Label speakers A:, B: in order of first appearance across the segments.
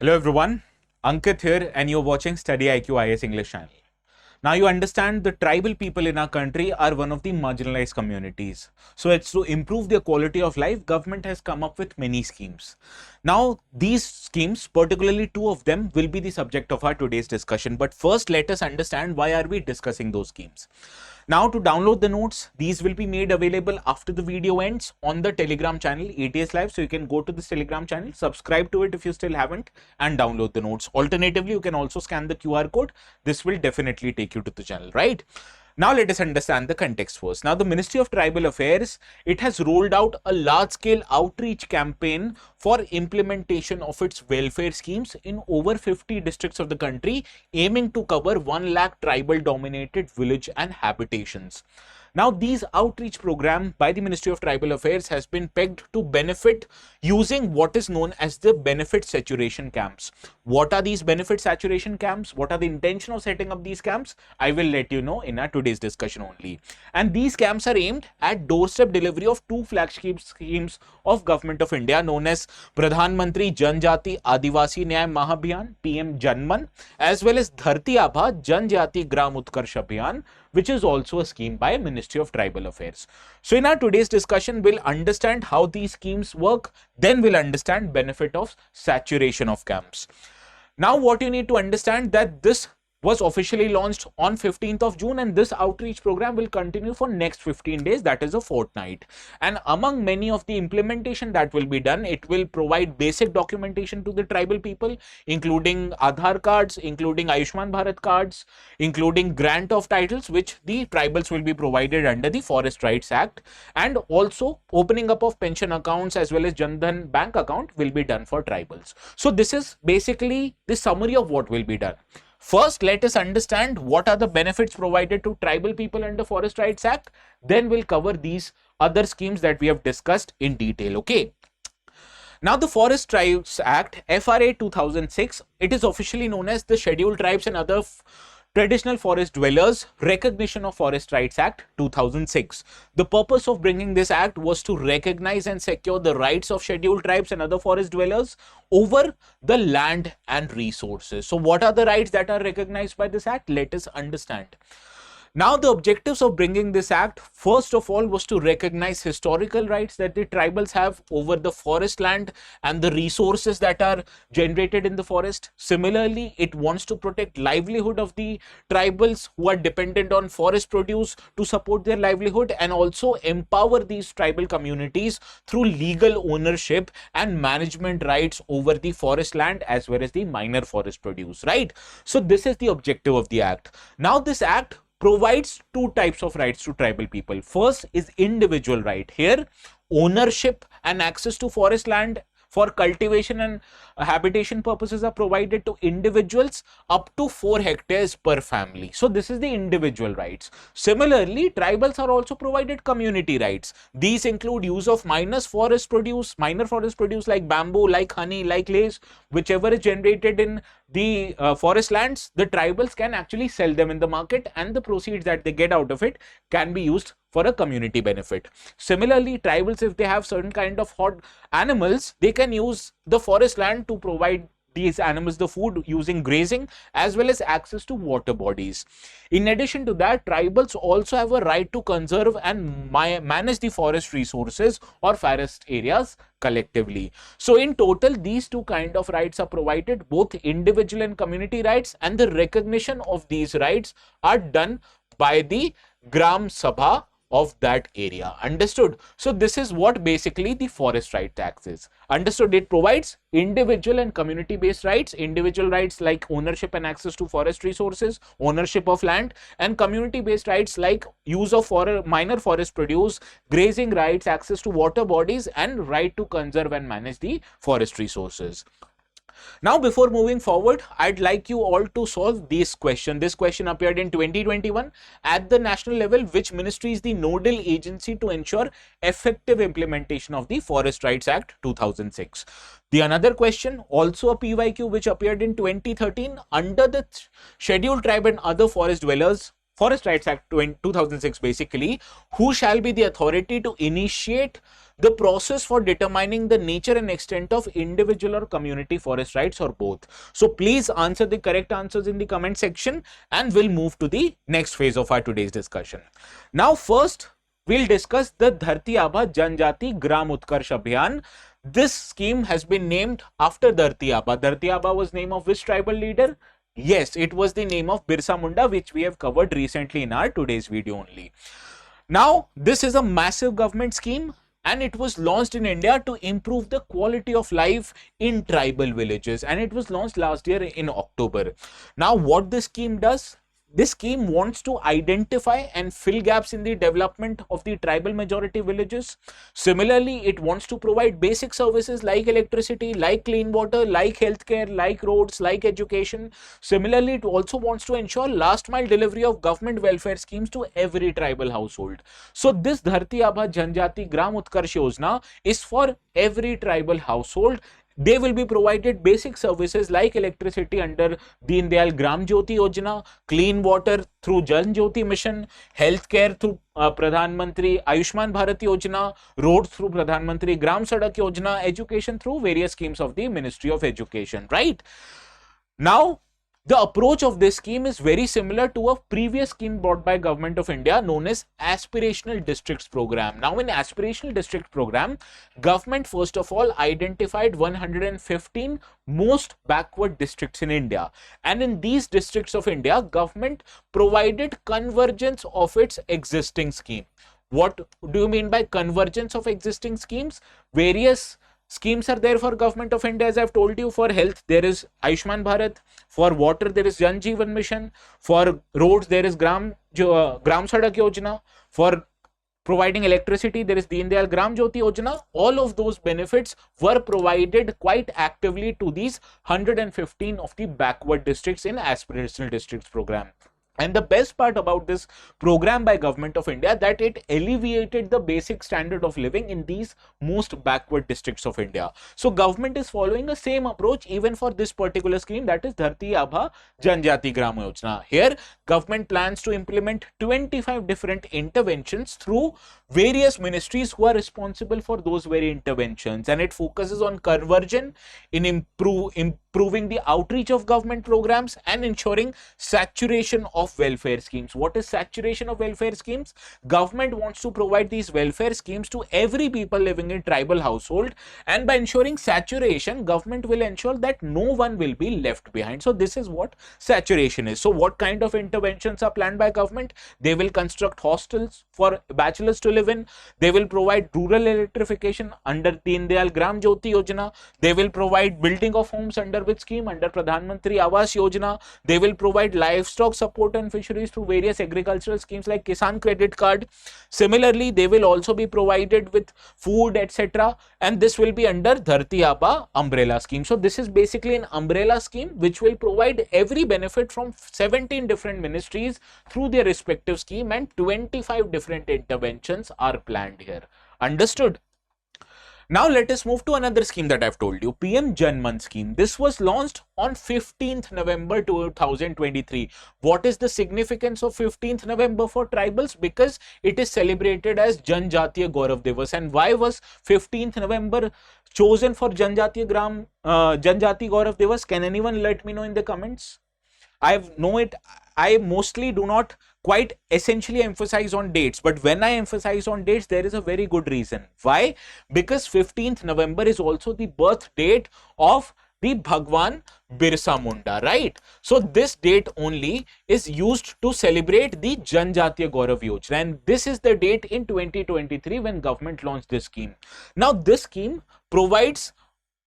A: Hello everyone, Ankit here and you're watching StudyIQ IAS English channel. Now you understand the tribal people in our country are one of the marginalized communities. So it's to improve their quality of life, government has come up with many schemes. Now these schemes, particularly two of them, will be the subject of our today's discussion. But first let us understand why are we discussing those schemes. Now to download the notes, these will be made available after the video ends on the Telegram channel ATS Live. So you can go to this Telegram channel, subscribe to it if you still haven't, and download the notes. Alternatively, you can also scan the QR code. This will definitely take you to the channel, right? Now let us understand the context first. Now the Ministry of Tribal Affairs, it has rolled out a large-scale outreach campaign for implementation of its welfare schemes in over 50 districts of the country, aiming to cover 1 lakh tribal-dominated village and habitations. Now, these outreach program by the Ministry of Tribal Affairs has been pegged to benefit using what is known as the benefit saturation camps. What are these benefit saturation camps? What are the intention of setting up these camps? I will let you know in our today's discussion only. And these camps are aimed at doorstep delivery of two flagship schemes of Government of India known as Pradhan Mantri Janjati Adivasi Nyay Mahabhiyan PM Janman, as well as Dharti Aba Janjati Gram Utkarsh Abhiyan, which is also a scheme by Ministry of Tribal Affairs. So in our today's discussion, we'll understand how these schemes work, then we'll understand benefit of saturation of camps. Now what you need to understand that this was officially launched on 15th of June and this outreach program will continue for next 15 days, that is a fortnight. And among many of the implementation that will be done, it will provide basic documentation to the tribal people, including Aadhaar cards, including Ayushman Bharat cards, including grant of titles, which the tribals will be provided under the Forest Rights Act, and also opening up of pension accounts as well as Jan Dhan bank account will be done for tribals. So this is basically the summary of what will be done. First, let us understand what are the benefits provided to tribal people under Forest Rights Act. Then we'll cover these other schemes that we have discussed in detail. Okay. Now, the Forest Rights Act, FRA 2006, it is officially known as the Scheduled Tribes and Other Traditional Forest Dwellers Recognition of Forest Rights Act 2006. The purpose of bringing this act was to recognize and secure the rights of scheduled tribes and other forest dwellers over the land and resources. So what are the rights that are recognized by this act? Let us understand. Now, the objectives of bringing this act, first of all, was to recognize historical rights that the tribals have over the forest land and the resources that are generated in the forest. Similarly, it wants to protect livelihood of the tribals who are dependent on forest produce to support their livelihood, and also empower these tribal communities through legal ownership and management rights over the forest land as well as the minor forest produce, right? So this is the objective of the act. Now, this act provides two types of rights to tribal people. First is individual right. Here, ownership and access to forest land for cultivation and habitation purposes are provided to individuals up to 4 hectares per family. So this is the individual rights. Similarly, tribals are also provided community rights. These include use of minor forest produce like bamboo, like honey, like lace, whichever is generated in the forest lands. The tribals can actually sell them in the market, and the proceeds that they get out of it can be used for a community benefit. Similarly, tribals, if they have certain kind of hot animals, they can use the forest land to provide these animals the food using grazing as well as access to water bodies. In addition to that, tribals also have a right to conserve and manage the forest resources or forest areas collectively. So in total, these two kind of rights are provided, both individual and community rights, and the recognition of these rights are done by the Gram Sabha of that area. Understood? So this is what basically the Forest Right Act is. Understood? It provides individual and community based rights. Individual rights like ownership and access to forest resources, ownership of land, and community based rights like use of minor forest produce, grazing rights, access to water bodies, and right to conserve and manage the forest resources. Now, before moving forward, I'd like you all to solve this question. This question appeared in 2021 at the national level. Which ministry is the nodal agency to ensure effective implementation of the Forest Rights Act 2006? The another question, also a PYQ, which appeared in 2013 under the Scheduled Tribe and Other Forest Dwellers Forest Rights Act 2006 basically, who shall be the authority to initiate the process for determining the nature and extent of individual or community forest rights or both. So please answer the correct answers in the comment section and we'll move to the next phase of our today's discussion. Now first, we'll discuss the Dharti Aba Janjati Gram Utkarsh Abhiyan. This scheme has been named after Dharti Aba. Dharti Aba was name of which tribal leader? Yes, it was the name of Birsa Munda, which we have covered recently in our today's video only. Now, this is a massive government scheme and it was launched in India to improve the quality of life in tribal villages, and it was launched last year in October. Now, what this scheme does? This scheme wants to identify and fill gaps in the development of the tribal majority villages. Similarly, it wants to provide basic services like electricity, like clean water, like healthcare, like roads, like education. Similarly, it also wants to ensure last mile delivery of government welfare schemes to every tribal household. So this Dharti Aba Janjati Gram Utkarsh Yojana is for every tribal household. They will be provided basic services like electricity under Deen Dayal Gram Jyoti Yojana, clean water through Jal Jyoti Mission, healthcare through Pradhan Mantri Ayushman Bharat Yojana, roads through Pradhan Mantri Gram Sadak Yojana, education through various schemes of the Ministry of Education, right? Now, the approach of this scheme is very similar to a previous scheme brought by Government of India known as Aspirational Districts Program. Now, in Aspirational District Program, government first of all identified 115 most backward districts in India, and in these districts of India, government provided convergence of its existing scheme. What do you mean by convergence of existing schemes? Various schemes are there for Government of India, as I've told you. For health, there is Ayushman Bharat. For water, there is Jan Jeevan Mission. For roads, there is Gram Sadak Yojana. For providing electricity, there is Deen Dayal Gram Jyoti Yojana. All of those benefits were provided quite actively to these 115 of the backward districts in Aspirational Districts Program. And the best part about this program by Government of India, that it alleviated the basic standard of living in these most backward districts of India. So government is following the same approach even for this particular scheme, that is Dharti Aba Janjati Gram Yojana. Here, government plans to implement 25 different interventions through various ministries who are responsible for those very interventions, and it focuses on conversion, in improving the outreach of government programs, and ensuring saturation of welfare schemes. What is saturation of welfare schemes? Government wants to provide these welfare schemes to every people living in tribal household, and by ensuring saturation, government will ensure that no one will be left behind. So this is what saturation is. So what kind of interventions are planned by government? They will construct hostels for bachelors to live in. They will provide rural electrification under Deen Dayal Gram Jyoti Yojana. They will provide building of homes under which scheme? Under Pradhan Mantri Awas Yojana. They will provide livestock support and fisheries through various agricultural schemes like Kisan Credit Card. Similarly, they will also be provided with food, etc. And this will be under Dharti Aba umbrella scheme. So this is basically an umbrella scheme which will provide every benefit from 17 different ministries through their respective scheme, and 25 different interventions are planned here. Understood? Now let us move to another scheme that I've told you, PM Jan Man scheme. This was launched on 15th November 2023. What is the significance of 15th November for tribals? Because it is celebrated as Janjatiya Gaurav Divas. And why was 15th November chosen for Janjati Gaurav Divas? Can anyone let me know in the comments? I mostly do not quite essentially emphasize on dates, but when I emphasize on dates, there is a very good reason. Why? Because 15th November is also the birth date of the Bhagwan Birsa Munda, right? So this date only is used to celebrate the Janjatiya Gaurav Yojana, and this is the date in 2023 when government launched this scheme. Now this scheme provides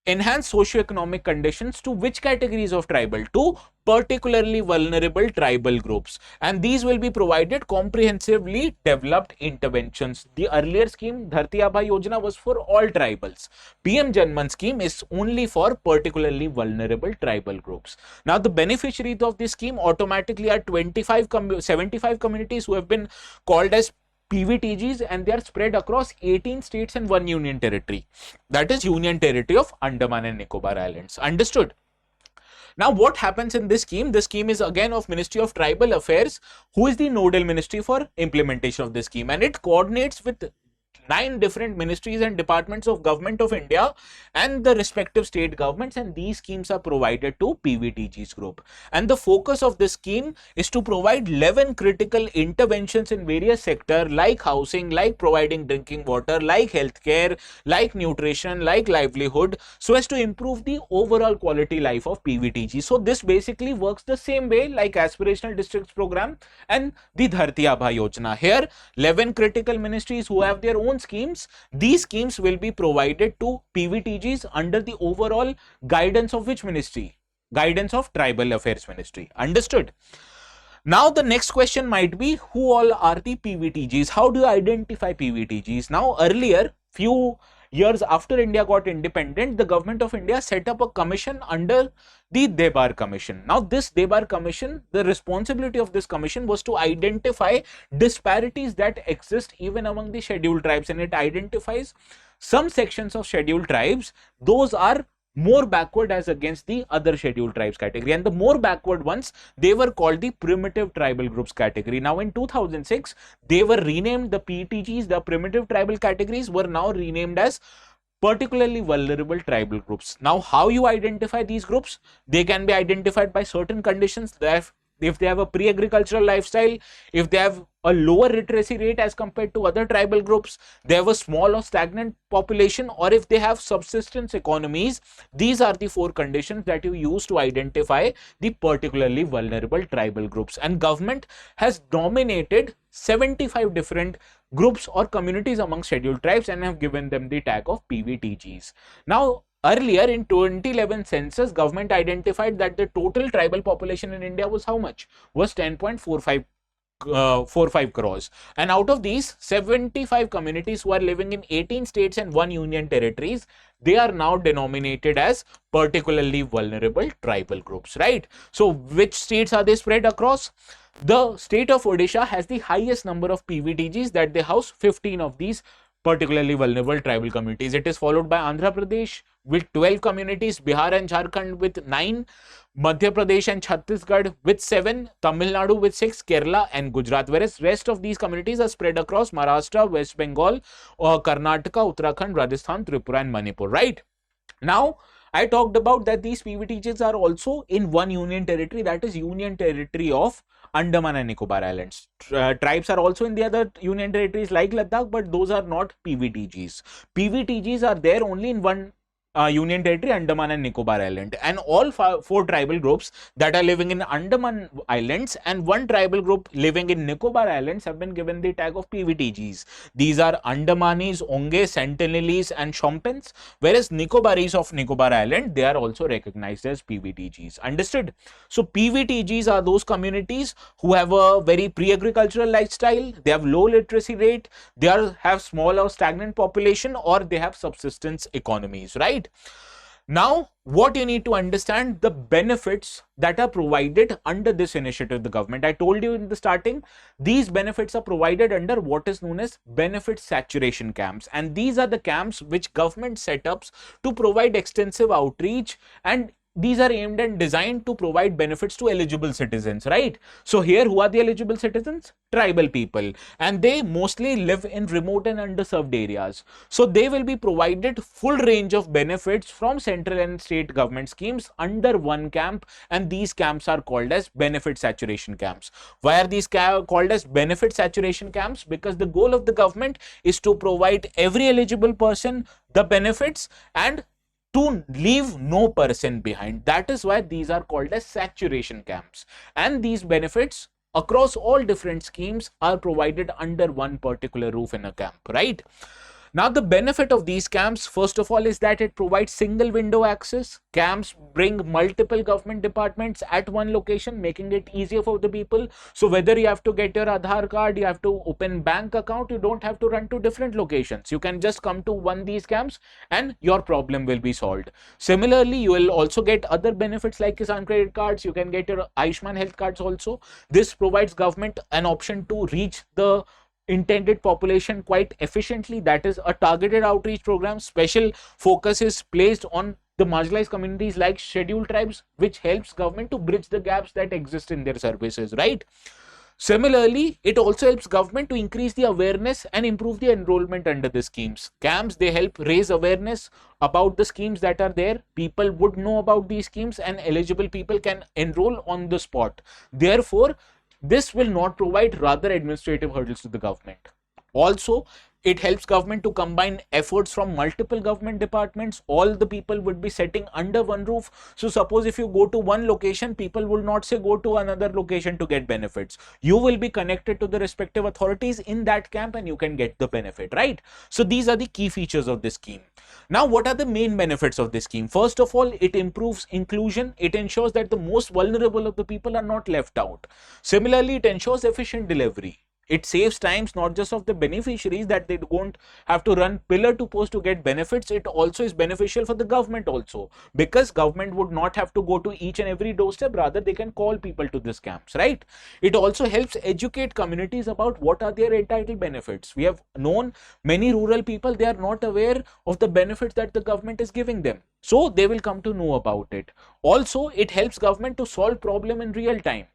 A: enhance socio-economic conditions to which categories of tribal? To particularly vulnerable tribal groups, and these will be provided comprehensively developed interventions. The earlier scheme, Dharti Aba Yojana, was for all tribals. PM Jan Man scheme is only for particularly vulnerable tribal groups. Now the beneficiaries of this scheme automatically are 75 communities who have been called as PvtGs, and they are spread across 18 states and 1 union territory. That is Union Territory of Andaman and Nicobar Islands. Understood? Now, what happens in this scheme? The scheme is again of Ministry of Tribal Affairs, who is the nodal ministry for implementation of this scheme, and it coordinates with 9 different ministries and departments of Government of India and the respective state governments, and these schemes are provided to PvtGs group. And the focus of this scheme is to provide 11 critical interventions in various sectors like housing, like providing drinking water, like healthcare, like nutrition, like livelihood, so as to improve the overall quality life of PvtGs. So this basically works the same way like Aspirational Districts Program and the Dharti Aba Yojana. Here 11 critical ministries who have their own schemes. These schemes will be provided to PvtGs under the overall guidance of which ministry? Guidance of Tribal Affairs Ministry. Understood? Now the next question might be, who all are the PvtGs? How do you identify PvtGs? Now earlier, few years after India got independent, the government of India set up a commission under the Debar Commission. Now this Debar Commission, the responsibility of this commission was to identify disparities that exist even among the scheduled tribes, and it identifies some sections of scheduled tribes, those are more backward as against the other scheduled tribes category, and the more backward ones, they were called the primitive tribal groups category. Now in 2006 they were renamed, the PTGs, the primitive tribal categories were now renamed as particularly vulnerable tribal groups. Now how you identify these groups? They can be identified by certain conditions, that if they have a pre-agricultural lifestyle, if they have a lower literacy rate as compared to other tribal groups, they have a small or stagnant population, or if they have subsistence economies. These are the 4 conditions that you use to identify the particularly vulnerable tribal groups. And government has nominated 75 different groups or communities among scheduled tribes and have given them the tag of PvtGs. Now earlier in 2011 census, government identified that the total tribal population in India was how much? Was 10.45 crores, and out of these 75 communities who are living in 18 states and 1 union territories, they are now denominated as particularly vulnerable tribal groups, right? So which states are they spread across? The state of Odisha has the highest number of PvtGs, that they house 15 of these particularly vulnerable tribal communities. It is followed by Andhra Pradesh with 12 communities, Bihar and Jharkhand with 9, Madhya Pradesh and Chhattisgarh with 7, Tamil Nadu with 6, Kerala and Gujarat, whereas rest of these communities are spread across Maharashtra, West Bengal, Karnataka, Uttarakhand, Rajasthan, Tripura and Manipur, right? Now I talked about that these PvtGs are also in 1 union territory, that is Union Territory of Andaman and Nicobar Islands. Tribes are also in the other union territories like Ladakh, but those are not PvtGs. PvtGs are there only in 1 union territory, Andaman and Nicobar Island, and all 4 tribal groups that are living in Andaman Islands and 1 tribal group living in Nicobar Islands have been given the tag of PvtGs. These are Andamanis, Onge, Sentinelese and Shompens, whereas Nicobaris of Nicobar Island, they are also recognized as PvtGs. Understood? So PvtGs are those communities who have a very pre-agricultural lifestyle, they have low literacy rate, they have small or stagnant population, or they have subsistence economies, right? Now, what you need to understand, the benefits that are provided under this initiative, the government. I told you in the starting, these benefits are provided under what is known as benefit saturation camps. And these are the camps which government set up to provide extensive outreach, and these are aimed and designed to provide benefits to eligible citizens, right? So here, who are the eligible citizens? Tribal people, and they mostly live in remote and underserved areas. So they will be provided full range of benefits from central and state government schemes under 1 camp, and these camps are called as benefit saturation camps. Why are these called as benefit saturation camps? Because the goal of the government is to provide every eligible person the benefits and to leave no person behind. That is why these are called as saturation camps, and these benefits across all different schemes are provided under 1 particular roof in a camp, right? Now, the benefit of these camps, first of all, is that it provides single window access. Camps bring multiple government departments at 1 location, making it easier for the people. So whether you have to get your Aadhaar card, you have to open bank account, you don't have to run to different locations. You can just come to one of these camps and your problem will be solved. Similarly, you will also get other benefits like Kisan credit cards. You can get your Ayushman health cards also. This provides government an option to reach the intended population quite efficiently. That is a targeted outreach program. Special focus is placed on the marginalized communities like scheduled tribes, which helps government to bridge the gaps that exist in their services, right? Similarly, it also helps government to increase the awareness and improve the enrollment under the schemes. Camps, they help raise awareness about the schemes that are there. People would know about these schemes and eligible people can enroll on the spot. Therefore, this will not provide rather administrative hurdles to the government. Also, it helps government to combine efforts from multiple government departments. All the people would be sitting under one roof. So suppose if you go to one location, people will not say go to another location to get benefits. You will be connected to the respective authorities in that camp and you can get the benefit, right? So these are the key features of this scheme. Now, what are the main benefits of this scheme? First of all, it improves inclusion. It ensures that the most vulnerable of the people are not left out. Similarly, it ensures efficient delivery. It saves times not just of the beneficiaries, that they don't have to run pillar to post to get benefits. It also is beneficial for the government also, because government would not have to go to each and every doorstep. Rather, they can call people to these camps, right? It also helps educate communities about what are their entitled benefits. We have known many rural people, they are not aware of the benefits that the government is giving them. So they will come to know about it. Also, it helps government to solve problem in real time.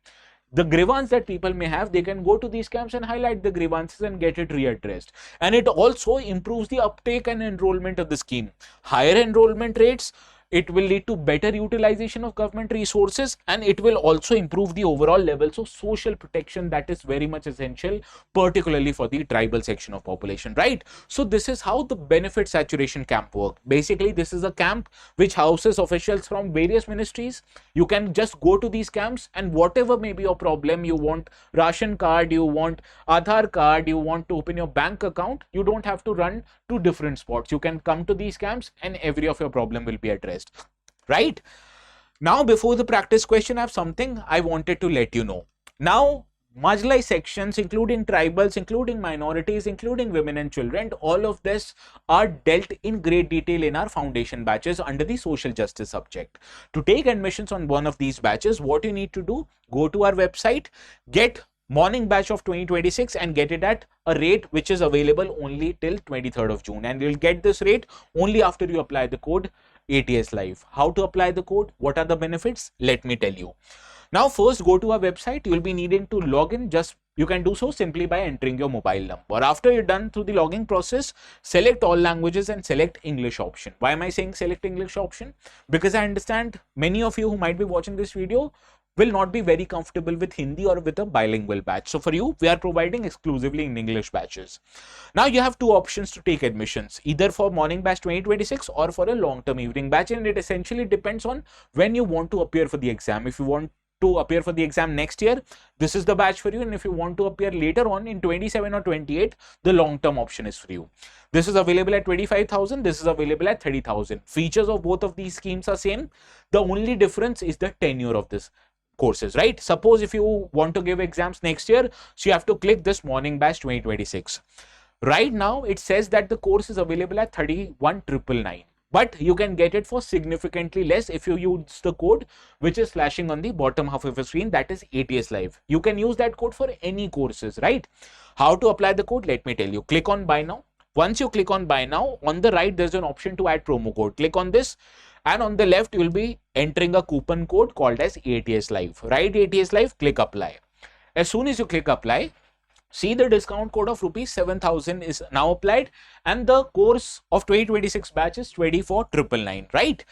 A: The grievance that people may have, they can go to these camps and highlight the grievances and get it readdressed. And it also improves the uptake and enrollment of the scheme. Higher enrollment rates, it will lead to better utilization of government resources, and it will also improve the overall levels of social protection that is very much essential, particularly for the tribal section of population, right? So this is how the benefit saturation camp work. Basically, this is a camp which houses officials from various ministries. You can just go to these camps and whatever may be your problem, you want ration card, you want Aadhaar card, you want to open your bank account, you don't have to run to different spots. You can come to these camps and every of your problem will be addressed. Right? Now, before the practice question, I have something I wanted to let you know. Now, marginalized sections, including tribals, including minorities, including women and children, all of this are dealt in great detail in our foundation batches under the social justice subject. To take admissions on one of these batches, what you need to do, go to our website, get morning batch of 2026 and get it at a rate which is available only till 23rd of June, and you'll get this rate only after you apply the code ATS Live. How to apply the code? What are the benefits? Let me tell you. Now, first go to our website. You'll be needing to log in. You can do so simply by entering your mobile number. After you're done through the logging process, select all languages and select English option. Why am I saying select English option? Because I understand many of you who might be watching this video will not be very comfortable with Hindi or with a bilingual batch. So for you, we are providing exclusively in English batches. Now you have two options to take admissions, either for morning batch 2026 or for a long-term evening batch, and it essentially depends on when you want to appear for the exam. If you want to appear for the exam next year, this is the batch for you, and if you want to appear later on in 27 or 28, the long-term option is for you. This is available at 25,000, this is available at 30,000. Features of both of these schemes are same. The only difference is the tenure of this courses, right? Suppose if you want to give exams next year, so you have to click this morning batch 2026. Right now it says that the course is available at 31,999, but you can get it for significantly less if you use the code which is flashing on the bottom half of your screen, that is ATS Live. You can use that code for any courses, right? How to apply the code? Let me tell you. Click on buy now. Once you click on buy now, on the right there's an option to add promo code. Click on this, and on the left you will be entering a coupon code called as ATS Live. Write ATS Live, click apply. As soon as you click apply, see the discount code of rupees 7,000 is now applied, and the course of 2026 batch is 24,999, right?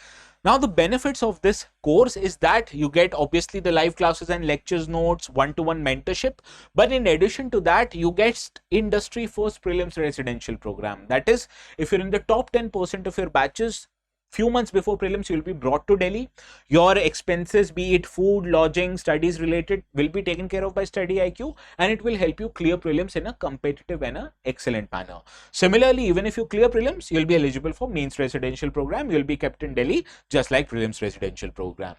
A: Now the benefits of this course is that you get obviously the live classes and lectures notes, one-to-one mentorship, but in addition to that you get industry first prelims residential program. That is, if you're in the top 10% of your batches, few months before prelims, you will be brought to Delhi. Your expenses, be it food, lodging, studies related, will be taken care of by StudyIQ, and it will help you clear prelims in a competitive and an excellent manner. Similarly, even if you clear prelims, you'll be eligible for mains residential program. You'll be kept in Delhi just like prelims residential program.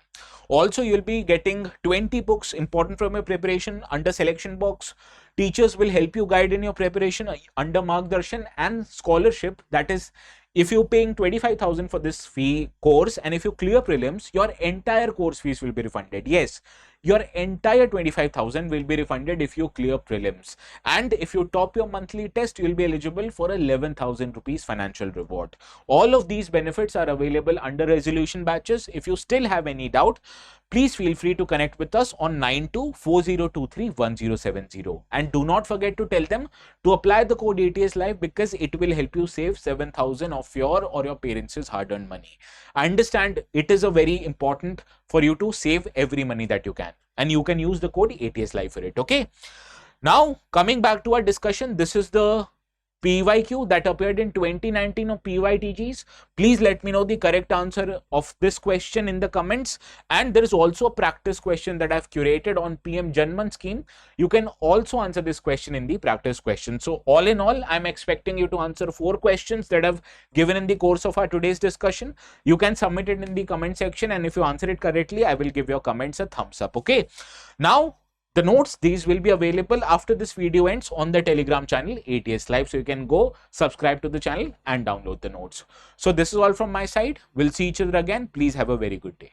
A: Also, you'll be getting 20 books important from your preparation under selection box. Teachers will help you guide in your preparation under Margdarshan and scholarship. That is, if you're paying 25,000 for this fee course and if you clear prelims, your entire course fees will be refunded. Yes, your entire 25,000 will be refunded if you clear prelims. And if you top your monthly test, you'll be eligible for 11,000 rupees financial reward. All of these benefits are available under resolution batches. If you still have any doubt, please feel free to connect with us on 9240231070, and do not forget to tell them to apply the code ATS Live, because it will help you save 7,000 of your or your parents' hard-earned money. I understand it is a very important for you to save every money that you can, and you can use the code ATS Live for it. Okay. Now coming back to our discussion, this is the PYQ that appeared in 2019 of PvtGs. Please let me know the correct answer of this question in the comments. And there is also a practice question that I've curated on PM Janman scheme. You can also answer this question in the practice question. So all in all, I'm expecting you to answer 4 questions that I've given in the course of our today's discussion. You can submit it in the comment section, and if you answer it correctly, I will give your comments a thumbs up. Okay. Now, the notes, these will be available after this video ends on the Telegram channel ATS Live. So you can go subscribe to the channel and download the notes. So this is all from my side. We'll see each other again. Please have a very good day.